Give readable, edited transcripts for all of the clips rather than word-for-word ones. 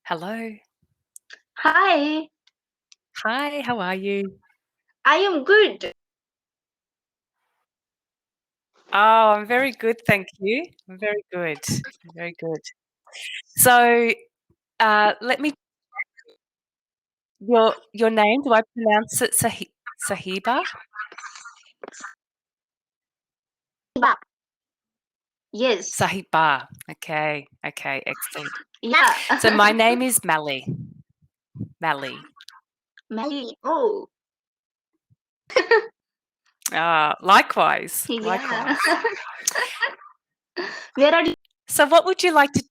Hello. Hi, Hi, how are you? I am good. Oh, I'm very good, thank you. I'm very good. Very good. So, let me your name, do I pronounce it Sahiba? Ba- Yes. Sahiba. Okay, excellent. Yeah. So my name is Mally. Mally. Mali. Oh, Likewise. yeah. Likewise. Where are you? So what would you like to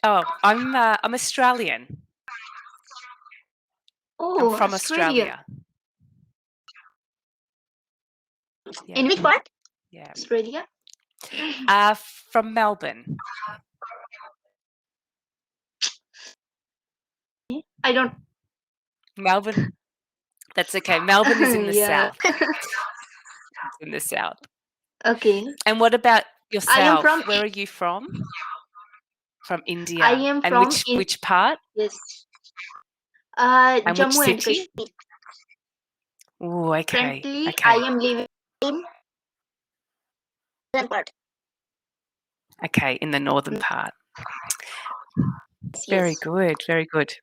I'm Australian. I'm Oh, from Australia. Australia. In Yeah. which part? Yeah. Australia? From Melbourne. I don't. Melbourne. That's okay. Melbourne is in the Yeah. south. It's in the south. Okay. And what about I am yourself? from. Where are you from? From I India. am And from. which part? Yes. And which Jammu and city? Kashmir. Oh, okay. Currently, I Okay. am living in that part. Okay, in the northern part. Very Yes. good. Very good.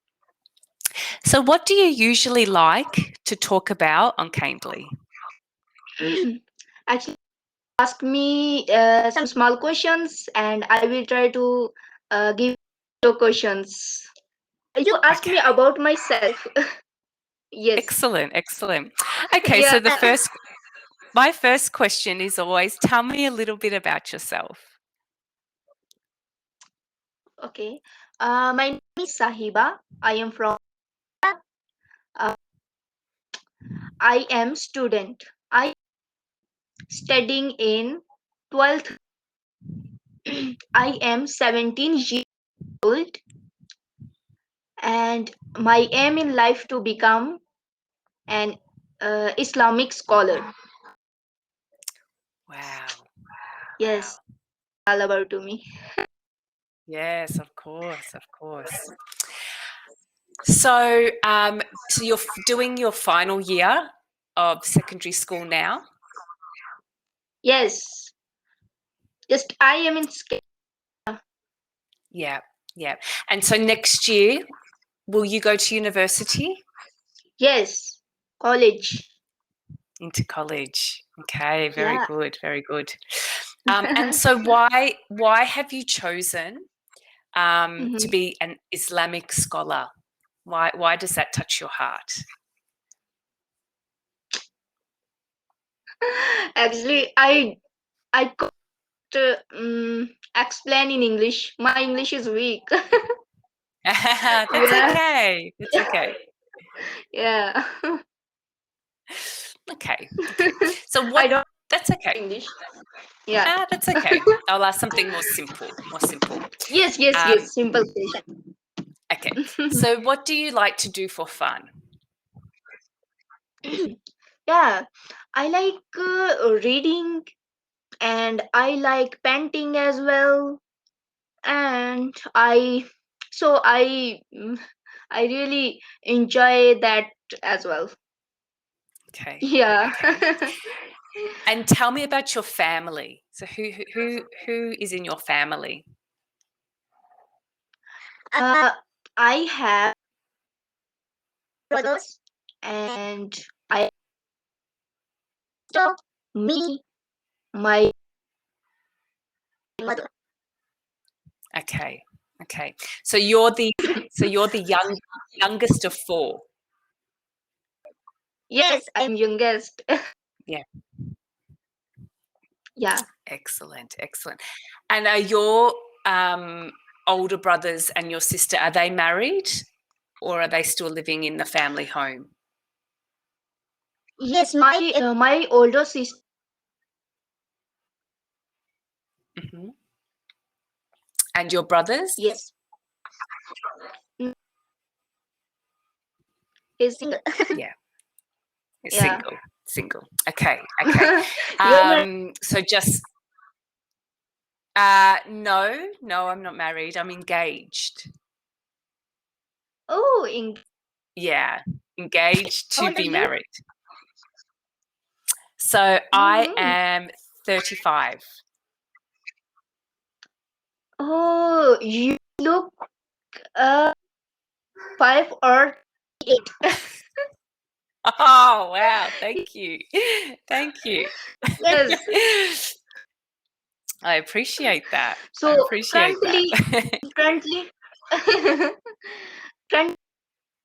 So what do you usually like to talk about on Cambly? Actually, ask me some small questions, and I will try to give your questions. You ask me Okay. about myself. Yes. Excellent. Excellent. Okay, Yeah. so my first question is always tell me a little bit about yourself. Okay. My name is Sahiba. I am from. Uh, I am student. I studying in 12th. I am 17 years old, and my aim in life to become an Islamic scholar. Wow. Yes, Wow. all about to me. Yes, of course, of course. So you're doing your final year of secondary school now? Yes, just I am in. Yeah, yeah. And so next year, will you go to university? Yes, college. Into college. Okay, very Yeah. good, very good. And so why have you chosen to Mhm. be an Islamic scholar? Why does that touch your heart? Actually, I can't explain in English. My English is weak. That's Yeah, okay. That's okay. yeah. Okay. Okay. So I what don't that's okay. English. Yeah. That's okay. I'll ask something more simple, more simple. Yes, yes, Um, yes. Simple question. okay. So what do you like to do for fun? Yeah, I like reading, and I like painting as well, and I really enjoy that as well. Okay. Yeah. Okay. And tell me about your family. So who is in your family? uh, I have brothers, and I so me, my mother. Okay. Okay. So you're the youngest of four. Yes, I'm youngest. Yeah. Yeah. Excellent. Excellent. And are your older brothers and your sister, are they married or are they still living in the family home? Yes, my older sister Hmm. And your brothers? yes is single. Yeah. Yeah. Single. Single. Okay. Okay. You're married. So just no, I'm not married. I'm engaged. Oh, Yeah, engaged how to old are be you? married. So I Mhm. am 35. Oh, you look 5 or 8. Oh, wow. Thank you. Thank you. Yes. I appreciate that. I So appreciate that. currently, currently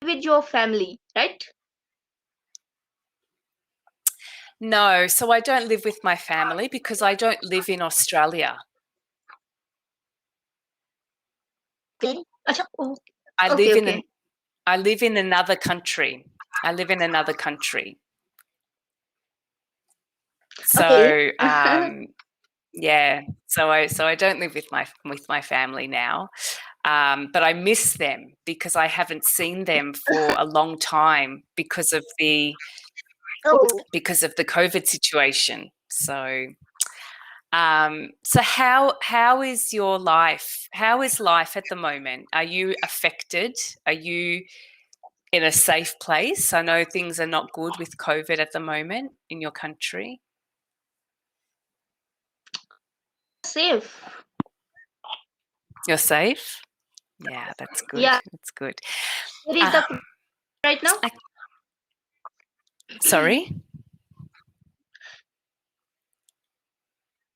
with your family, right? No, so I don't live with my family because I don't live in Australia. Acha, oh, I okay, live in okay. I live in another country. I live in another country. Okay. So yeah, so I don't live with my family now, but I miss them because I haven't seen them for a long time because of the Oh, COVID situation. So so how is your life? How is life at the moment? Are you affected? Are you in a safe place? I know things are not good with COVID at the moment in your country. safe. You're safe? Yeah, that's good. Yeah. That's good. Where is Uh, the right now? Sorry?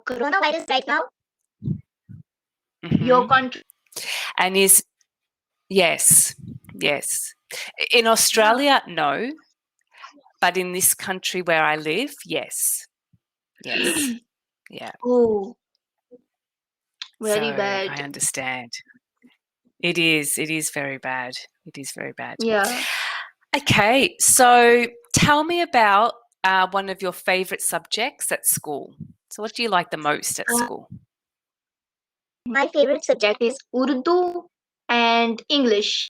Coronavirus right now? Your Hmm. country? And yes, yes. In Australia, no, but in this country where I live, yes, yes, yeah. Oh, So very I bad. understand. It is very bad. It is very bad. Yeah. Okay, so tell me about one of your favorite subjects at school. So what do you like the most at Uh, school? my favorite subject is Urdu and English.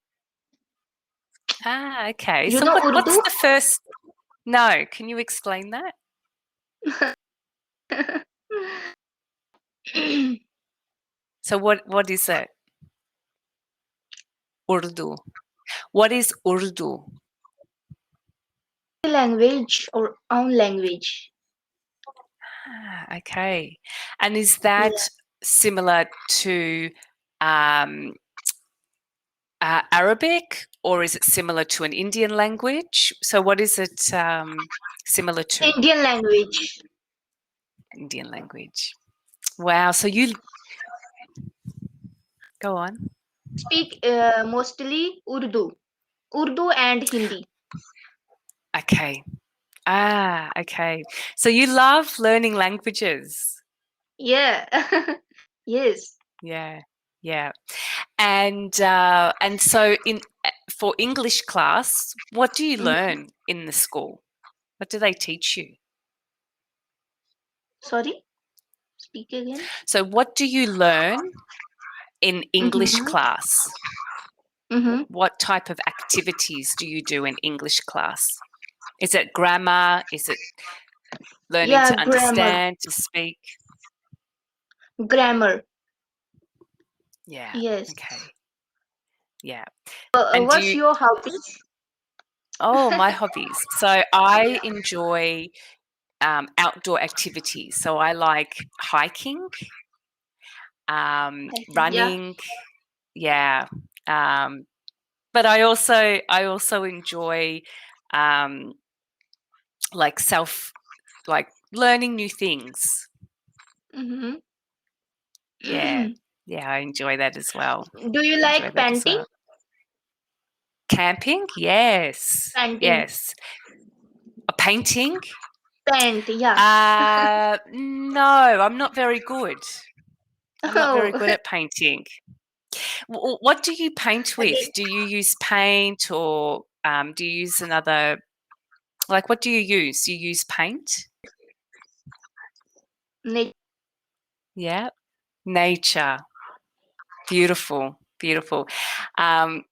Ah, okay. You So know what's Urdu? the first? No, can you explain that? So what is it? Urdu. What is Urdu? Language or own language. Ah, okay. And is Yeah. that similar to um, Arabic, or is it similar to an Indian language? So what is it similar to? Indian language. Indian language. Wow. So you go on. Speak mostly Urdu. Urdu and Hindi. Okay. Ah, okay. So you love learning languages. Yeah. Yes. Yeah. Yeah. And so for English class, what do you Mhm. learn in the school? What do they teach you? Sorry. Speak again. So what do you learn in English Mm-hmm. class? Mm-hmm. What type of activities do you do in English class? Is it grammar? Is it learning Yeah, to grammar. understand, to speak? Grammar. Yeah. Yes. Okay. Yeah. And do What's you, your hobbies? oh, my hobbies. So I enjoy outdoor activities. So I like hiking, Hiking. Yeah. running. Yeah. Um, but I also enjoy um, like like learning new things. Mm-hmm. Yeah. Yeah, I enjoy that as well. Do you Enjoy like that as painting? well. Camping? Yes. Painting. Yes. A painting? Paint. Yeah. No, I'm not very good. I'm not very Oh. good at painting. What do you paint with? Okay. Do you use paint or do you use another, like, what do you use? Do you use paint? Nature. Yeah. Nature. Beautiful. Beautiful. Um,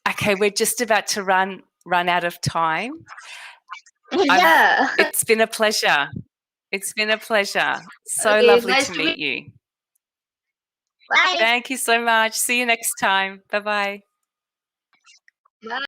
okay, we're just about to run out of time. Yeah. It's been a pleasure. It's been a pleasure. So Okay. lovely Nice to to meet meet you. you. Bye. Thank you so much. See you next time. Bye bye. Bye.